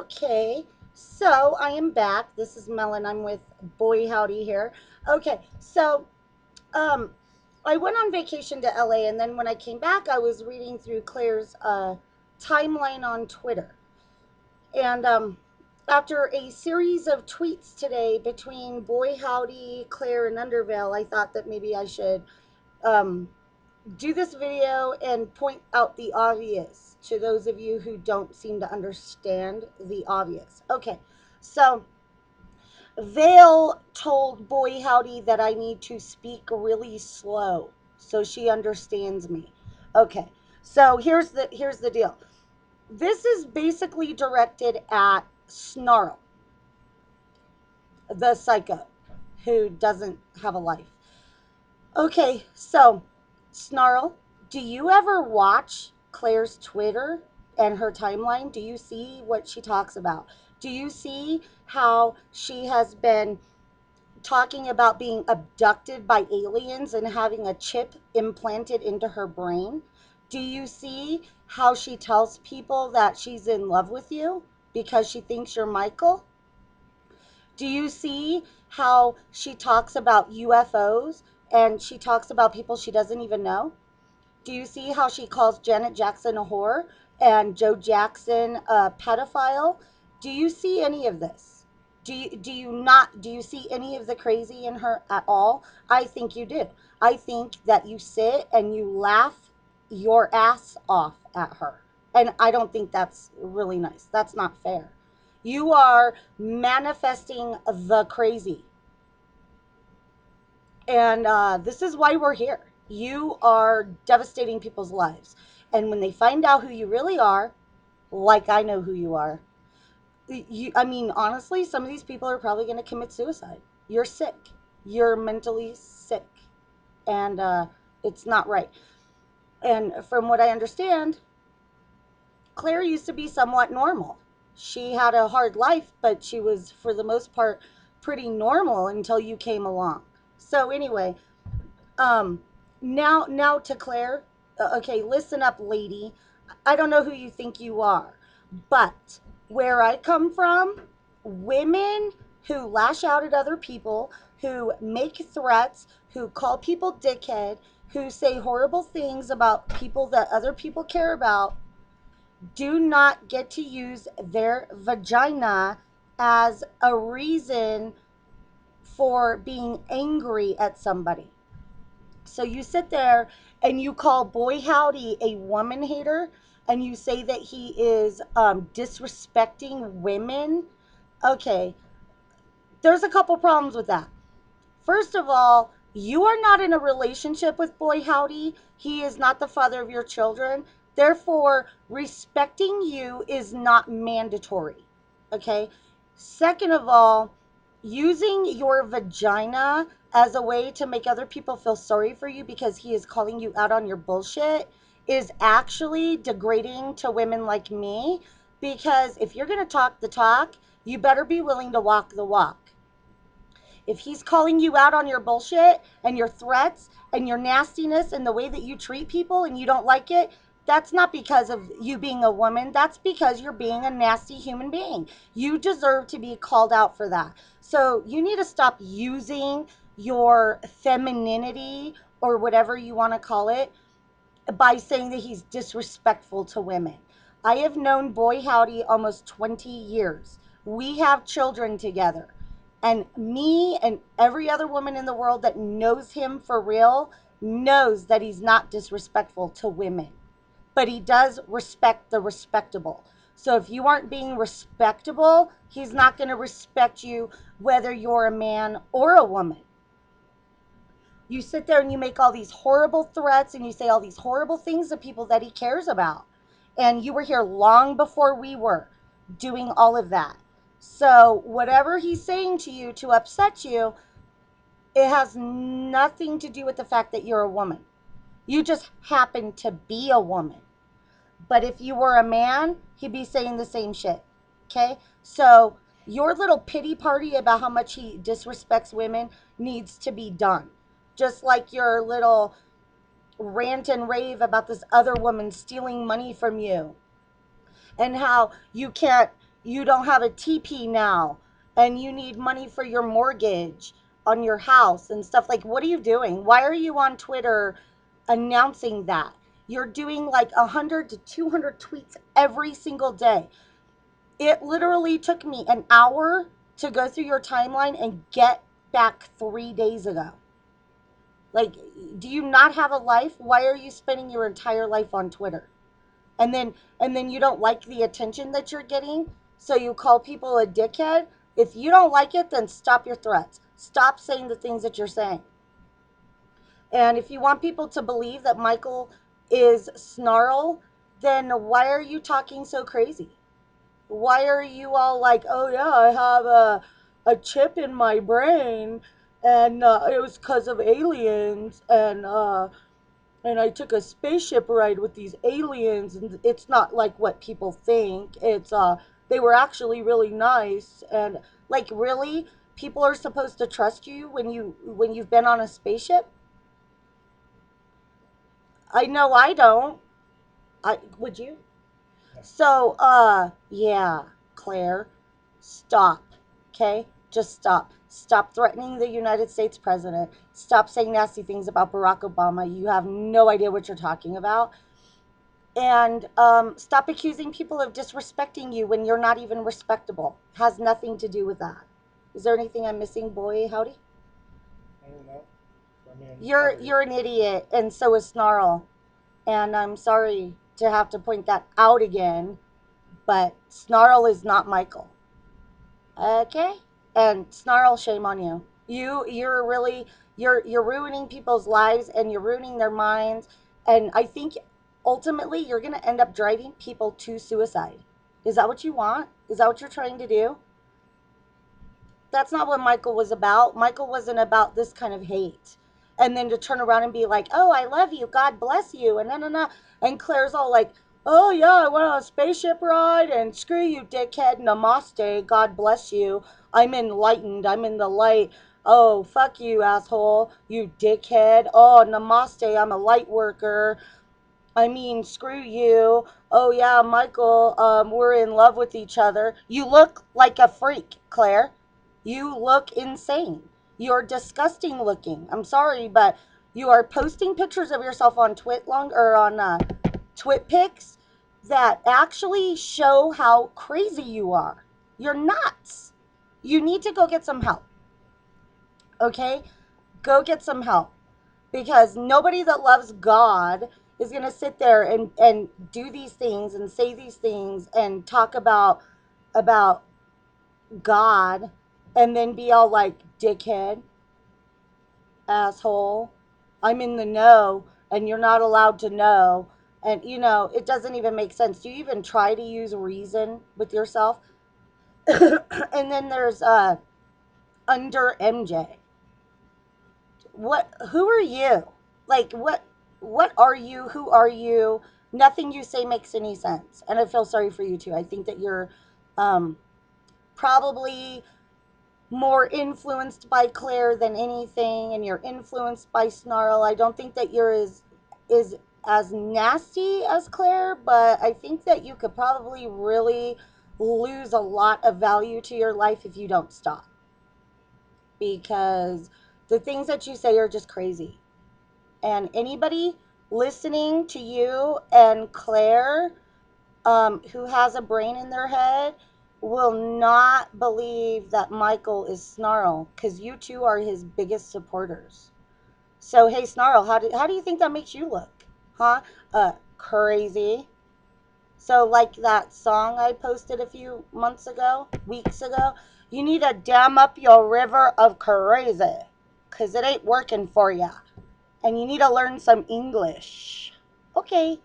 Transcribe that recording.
Okay, so I am back. This is Melon. I'm with Boy Howdy here. Okay, so um, I went on vacation to LA, and then when I came back, I was reading through Claire's timeline on Twitter. And after a series of tweets today between Boy Howdy, Claire, and Undervale, I thought that maybe I should um, do this video and point out the obvious to those of you who don't seem to understand the obvious. Okay, so Vale told Boy Howdy that I need to speak really slow so she understands me. Okay, so here's the deal. This is basically directed at Snarl, the psycho who doesn't have a life. Okay, so Snarl, do you ever watch Claire's Twitter and her timeline? Do you see what she talks about? Do you see how she has been talking about being abducted by aliens and having a chip implanted into her brain? Do you see how she tells people that she's in love with you because she thinks you're Michael? Do you see how she talks about UFOs and she talks about people she doesn't even know? Do you see how she calls Janet Jackson a whore and Joe Jackson a pedophile? Do you see any of this? Do you see any of the crazy in her at all? I think you do. I think that you sit and you laugh your ass off at her. And I don't think that's really nice. That's not fair. You are manifesting the crazy. And this is why we're here. You are devastating people's lives. And when they find out who you really are, like I know who you are, I mean, honestly, some of these people are probably going to commit suicide. You're sick. You're mentally sick. And it's not right. And from what I understand, Claire used to be somewhat normal. She had a hard life, but she was, for the most part, pretty normal until you came along. So, anyway, Um, now to Claire. Okay, listen up, lady. I don't know who you think you are, but where I come from, women who lash out at other people, who make threats, who call people dickhead, who say horrible things about people that other people care about, do not get to use their vagina as a reason for being angry at somebody. So you sit there and you call Boy Howdy a woman hater and you say that he is disrespecting women. Okay, there's a couple problems with that. First of all, you are not in a relationship with Boy Howdy. He is not the father of your children. Therefore, respecting you is not mandatory. Okay? Second of all, using your vagina as a way to make other people feel sorry for you because he is calling you out on your bullshit is actually degrading to women like me. Because if you're going to talk the talk, you better be willing to walk the walk. If he's calling you out on your bullshit and your threats and your nastiness and the way that you treat people and you don't like it, that's not because of you being a woman. That's because you're being a nasty human being. You deserve to be called out for that. So you need to stop using your femininity or whatever you want to call it by saying that he's disrespectful to women. I have known Boy Howdy almost 20 years. We have children together. And me and every other woman in the world that knows him for real knows that he's not disrespectful to women. But he does respect the respectable. So if you aren't being respectable, he's not going to respect you whether you're a man or a woman. You sit there and you make all these horrible threats and you say all these horrible things to people that he cares about. And you were here long before we were doing all of that. So, whatever he's saying to you to upset you, it has nothing to do with the fact that you're a woman. You just happen to be a woman. But if you were a man, he'd be saying the same shit. Okay? So, your little pity party about how much he disrespects women needs to be done. Just like your little rant and rave about this other woman stealing money from you and how you can't you don't have a TP now and you need money for your mortgage on your house and stuff. Like, what are you doing? Why are you on Twitter announcing that? You're doing like 100 to 200 tweets every single day. It literally took me an hour to go through your timeline and get back 3 days ago. Like, do you not have a life? Why are you spending your entire life on Twitter? And then you don't like the attention that you're getting, so you call people a dickhead. If you don't like it, then stop your threats. Stop saying the things that you're saying. And if you want people to believe that Michael is Snarl, then why are you talking so crazy? Why are you all like, oh yeah, I have a chip in my brain, and it was because of aliens, and I took a spaceship ride with these aliens, and it's not like what people think. It's they were actually really nice, and like, really, people are supposed to trust you when you've been on a spaceship? I know I don't. I would you? So, yeah, Claire, stop. Okay? Just stop. Stop threatening the United States president. Stop saying nasty things about Barack Obama. You have no idea what you're talking about. And stop accusing people of disrespecting you when you're not even respectable. Has nothing to do with that. Is there anything I'm missing, boy? Howdy. I don't know. I mean, You're an idiot, and so is Snarl. And I'm sorry to have to point that out again, but Snarl is not Michael. Okay? And Snarl, shame on you. You're really you're ruining people's lives and you're ruining their minds. And I think ultimately you're gonna end up driving people to suicide. Is that what you want? Is that what you're trying to do? That's not what Michael was about. Michael wasn't about this kind of hate. And then to turn around and be like, oh, I love you. God bless you. And no, no, no. And Claire's all like, oh, yeah, I went on a spaceship ride and screw you, dickhead. Namaste. God bless you. I'm enlightened. I'm in the light. Oh, fuck you, asshole. You dickhead. Oh, namaste. I'm a light worker. I mean, screw you. Oh, yeah, Michael, we're in love with each other. You look like a freak, Claire. You look insane. You're disgusting looking. I'm sorry, but you are posting pictures of yourself on Twit pics that actually show how crazy you are. You're nuts. You need to go get some help. Okay? Go get some help, because nobody that loves God is going to sit there and do these things and say these things and talk about God and then be all like, dickhead, asshole, I'm in the know and you're not allowed to know. And it doesn't even make sense. Do you even try to use reason with yourself? And then there's under MJ. Who are you? Like, what are you? Who are you? Nothing you say makes any sense, and I feel sorry for you too. I think that you're um probably more influenced by Claire than anything, and you're influenced by Snarl. I don't think that you're is as nasty as Claire, but I think that you could probably really lose a lot of value to your life if you don't stop, because the things that you say are just crazy. And anybody listening to you and Claire, who has a brain in their head, will not believe that Michael is Snarl, because you two are his biggest supporters. So, hey, Snarl, how do you think that makes you look? Huh? Crazy. So, like that song I posted a few months ago, weeks ago, you need to dam up your river of crazy, because it ain't working for ya, and you need to learn some English. Okay.